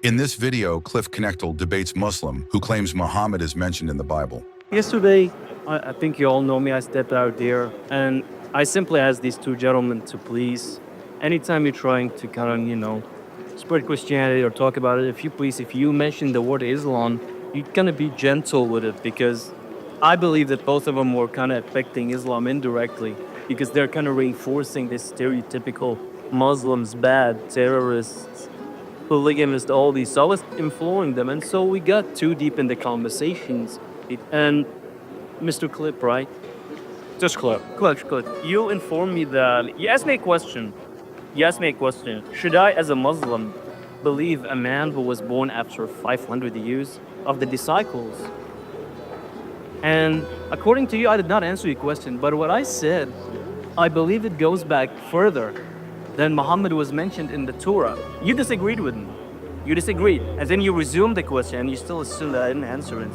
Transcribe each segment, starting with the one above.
In this video, Cliffe Knechtle debates Muslim who claims Muhammad is mentioned in the Bible. Yesterday, I think you all know me, I stepped out there and I simply asked these two gentlemen to please, anytime you're trying to kind of, spread Christianity or talk about it, if you mention the word Islam, you're gonna be gentle with it, because I believe that both of them were kind of affecting Islam indirectly, because they're kind of reinforcing this stereotypical Muslims bad, terrorists, polygamists, all these. So I was imploring them, and so we got too deep in the conversations. And Mr. Clip, right? Just Clip. Clip, you informed me that you asked me a question. Should I, as a Muslim, believe a man who was born after 500 years of the disciples? And according to you, I did not answer your question, but what I said, I believe it goes back further than Muhammad was mentioned in the Torah. You disagreed with me. You disagreed. And then you resumed the question and you still assume that I didn't answer it.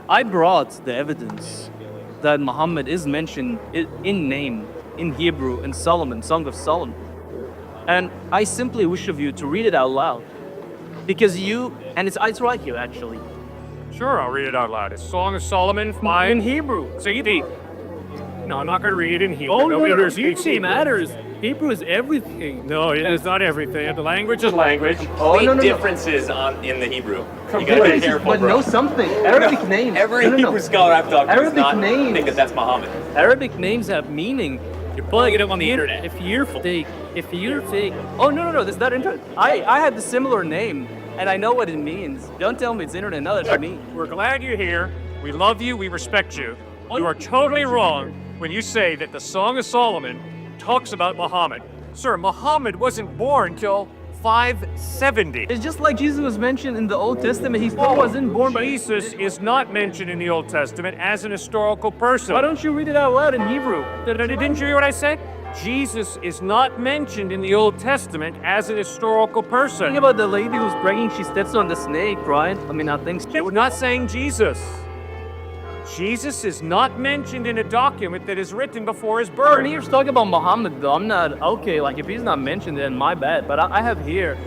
I brought the evidence that Muhammad is mentioned in name, in Hebrew, in Solomon, Song of Solomon. And I simply wish of you to read it out loud. Because it's right here actually. Sure, I'll read it out loud. It's Song of Solomon 5. In Hebrew. See, no, I'm not going to read it in Hebrew. Oh, Nobody no, speaks Hebrew Hebrew. matters. Hebrew is everything. No, it's not everything. The language is language. Complete differences in the Hebrew. You gotta be careful, But bro. know something. Arabic names. Every Hebrew scholar I've talked to does Arabic not names. think that that's Muhammad. Arabic names have meaning. You're pulling it up on the internet. If you're fake. Oh, no, that's not internet. I had the similar name, and I know what it means. Don't tell me it's internet. No, that's me. We're glad you're here. We love you. We respect you. You are totally wrong when you say that the Song of Solomon talks about Muhammad. Sir, Muhammad wasn't born till 570. It's just like Jesus was mentioned in the Old Testament. He still wasn't born. Jesus is not mentioned in the Old Testament as an historical person. Why don't you read it out loud in Hebrew? Didn't you hear what I said? Jesus is not mentioned in the Old Testament as an historical person. Think about the lady who's bragging she steps on the snake, right? I think We're not saying Jesus. Jesus is not mentioned in a document that is written before his birth. We're here to talk about Muhammad, though. I'm not, okay, like if he's not mentioned, then my bad. But I have here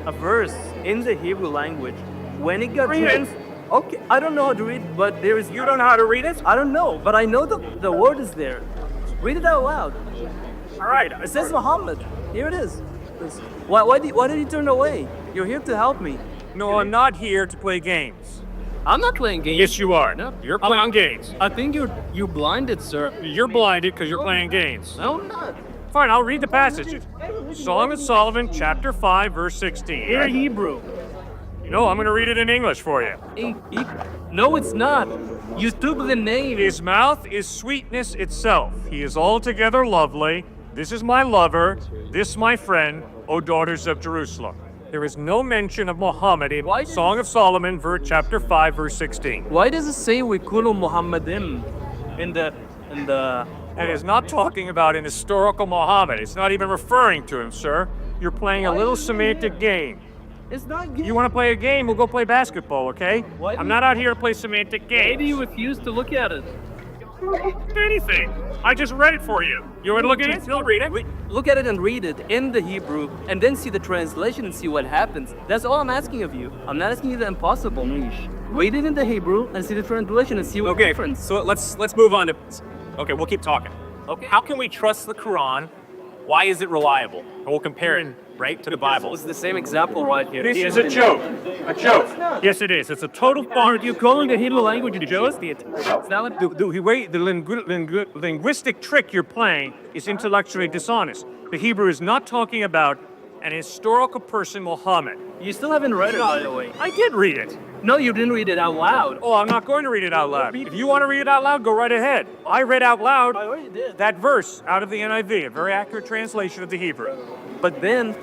a verse in the Hebrew language. When it got written, okay, I don't know how to read, but there is. You don't know how to read it? I don't know, but I know the word is there. Read it out loud. All right. It says Muhammad. Here it is. Why did you turn away? You're here to help me. No, I'm not here to play games. I'm not playing games. Yes, you are. No. You're playing games. I think you're blinded, sir. You're blinded because you're playing games. No, I'm not. Fine, I'll read the passage. Song of Solomon, chapter 5, verse 16. In Hebrew. No, I'm going to read it in English for you. No, it's not. You took the name. His mouth is sweetness itself. He is altogether lovely. This is my lover. This my friend, O daughters of Jerusalem. There is no mention of Muhammad in Song of Solomon, chapter 5, verse 16. Why does it say we kulu Muhammadim in the? And it's not talking about an historical Muhammad. It's not even referring to him, sir. You're playing a little semantic game. It's not good. You want to play a game? We'll go play basketball, okay? Why do I'm you- not out here to play semantic games. Why do you refuse to look at it? Anything. I just read it for you. You want to look at it? Still read it. Look at it and read it in the Hebrew, and then see the translation and see what happens. That's all I'm asking of you. I'm not asking you the impossible. Read it in the Hebrew and see the translation and see what Okay, difference. so let's move on to. Okay, we'll keep talking. Okay. How can we trust the Quran? Why is it reliable? And we'll compare it right to the Bible. It's the same example right here. This is a joke. A joke. Yes, it is. It's a total farce. You're calling the Hebrew language a joke? It's not. The linguistic trick you're playing is intellectually dishonest. The Hebrew is not talking about an historical person, Muhammad. You still haven't read it, by the way. I did read it. No, you didn't read it out loud. Oh, I'm not going to read it out loud. If you want to read it out loud, go right ahead. I read out loud I already did. that verse out of the NIV, a very accurate translation of the Hebrew. But then,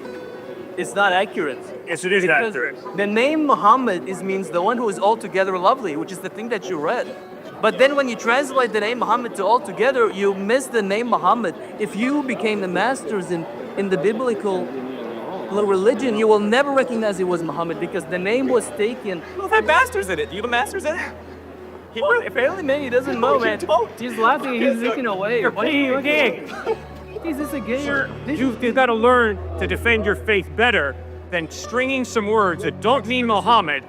it's not accurate. Yes, it is Because accurate. the name Muhammad means the one who is altogether lovely, which is the thing that you read. But then when you translate the name Muhammad to altogether, you miss the name Muhammad. If you became the masters in the biblical religion, you will never recognize it was Muhammad, because the name was taken. Who had masters in it? Do you have a master's in it? Well, apparently, man, he doesn't know, man. He's laughing, he's looking away. What are you looking? Is this a game? You've got to learn to defend your faith better than stringing some words that don't mean Muhammad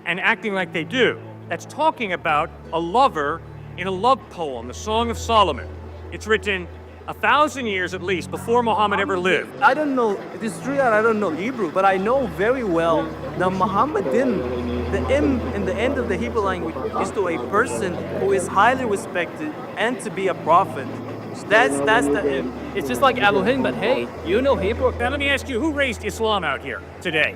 and acting like they do. That's talking about a lover in a love poem, the Song of Solomon. It's written 1,000 years at least before Muhammad ever lived. I don't know, it is true that I don't know Hebrew, but I know very well that Muhammadan, the M in the end of the Hebrew language is to a person who is highly respected and to be a prophet. That's the M. It's just like Elohim, but hey, you know Hebrew. Now let me ask you, who raised Islam out here today?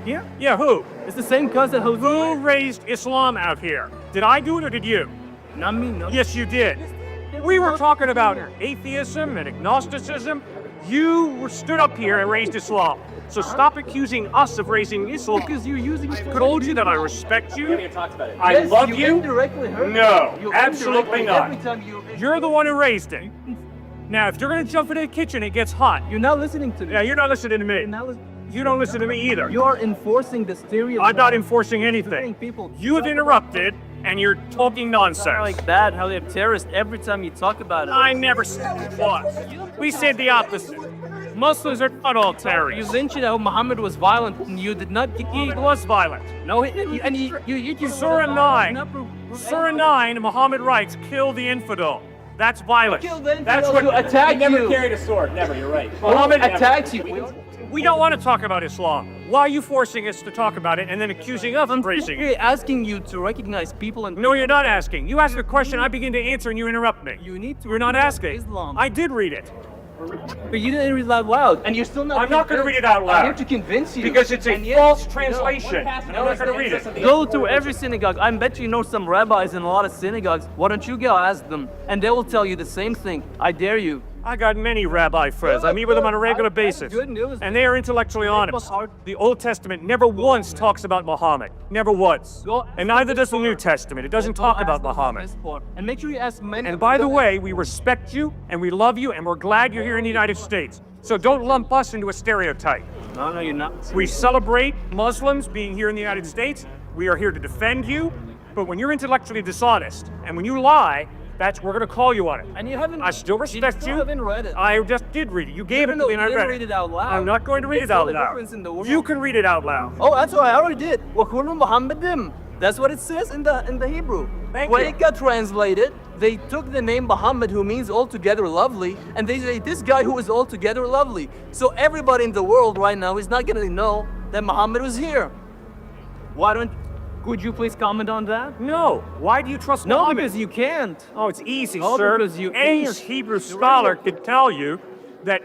Here? Yeah, who? It's the same cousin who raised Islam out here? Did I do it or did you? Not me, no. Yes, you did. We were talking about atheism and agnosticism. You stood up here and raised Islam. So stop accusing us of raising Islam. Because you're using it. I told you that I respect you. talked about it. I love you. Indirectly hurt No, you absolutely indirectly not. Every time you. You're the one who raised it. Now, if you're going to jump into the kitchen, it gets hot. You're not listening to me. Yeah, you're not listening to me. You're not You don't listen to me either. You're enforcing the stereotype. I'm not enforcing anything. People You have interrupted, and you're talking nonsense. like that, how they're terrorists every time you talk about it. I never said it was. We said the opposite. Muslims are not all You terrorists. mentioned how Muhammad was violent, and you did not. He was violent. No, you just Surah 9. Not prove- Surah 9, Muhammad writes, kill the infidel. That's violence. Kill the That's infidel what to attack He never you. carried a sword. Never. You're right. Muhammad attacks you. We don't want to talk about Islam. Why are you forcing us to talk about it and then accusing us of raising it? Asking you to recognize people and No, you're not asking. You ask a question, I begin to answer, and you interrupt me. you need to. You're not asking. Islam. I did read it. But you didn't read it out loud, and you're still not. I'm not going to read it out I'm here loud to convince you. because it's a And yet- false translation. No, I'm not going to read it. Go to every synagogue. I bet you know some rabbis in a lot of synagogues. Why don't you go ask them? And they will tell you the same thing. I dare you. I got many rabbi friends. I meet with them on a regular basis. Good news. And they are intellectually honest. The Old Testament never once talks about Muhammad. Never once. And neither does the New Testament. It doesn't talk about Muhammad. And make sure you ask many. And by the way, we respect you and we love you and we're glad you're here in the United States. So don't lump us into a stereotype. No, you're not. We celebrate Muslims being here in the United States. We are here to defend you. But when you're intellectually dishonest and when you lie, we're going to call you on it. And you haven't. I still respect still you. haven't read it. I just did read it. You gave it to No, me and I you didn't read read it out loud. I'm not going to read It's it out all the loud. difference in the world. You can read it out loud. Oh, that's what I already did. وَكُلُّ مُحَمَّدٍ. That's what it says in the Hebrew. Thank when you. it got translated, they took the name Muhammad, who means altogether lovely, and they say this guy who is altogether lovely. So everybody in the world right now is not gonna know that Muhammad was here. Could you please comment on that? No. Why do you trust No, Muhammad? because you can't. Oh, it's easy, Oh, sir. because you- Any Hebrew scholar could tell you that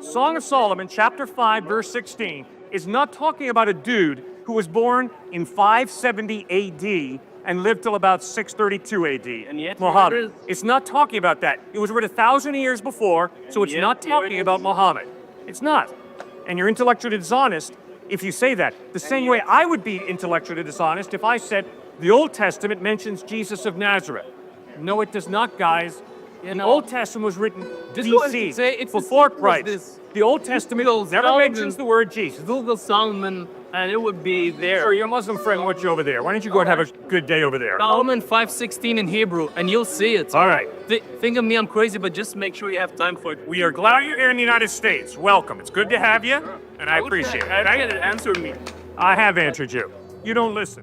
Song of Solomon, chapter 5, verse 16, is not talking about a dude who was born in 570 AD and lived till about 632 AD. And yet Muhammad. here it is. It's not talking about that. It was written 1,000 years before, so it's yet not here it talking is. about Muhammad. It's not. And you're intellectually dishonest if you say that. The same way I would be intellectually dishonest if I said the Old Testament mentions Jesus of Nazareth. No, it does not, guys. The know, Old Testament was written this was- BC, say it's before as simple as Christ. this. The Old Testament Google never Solomon. mentions the word Jesus. Google Solomon, and it would be there. Sure, your Muslim friend wants you over there. Why don't you go and have a good day over there? Solomon 5:16 in Hebrew, and you'll see it. All right. Think of me, I'm crazy, but just make sure you have time for it. We are glad you're here in the United States. Welcome. It's good to have you, and I appreciate it. I get it. Answer me. I have answered you. You don't listen.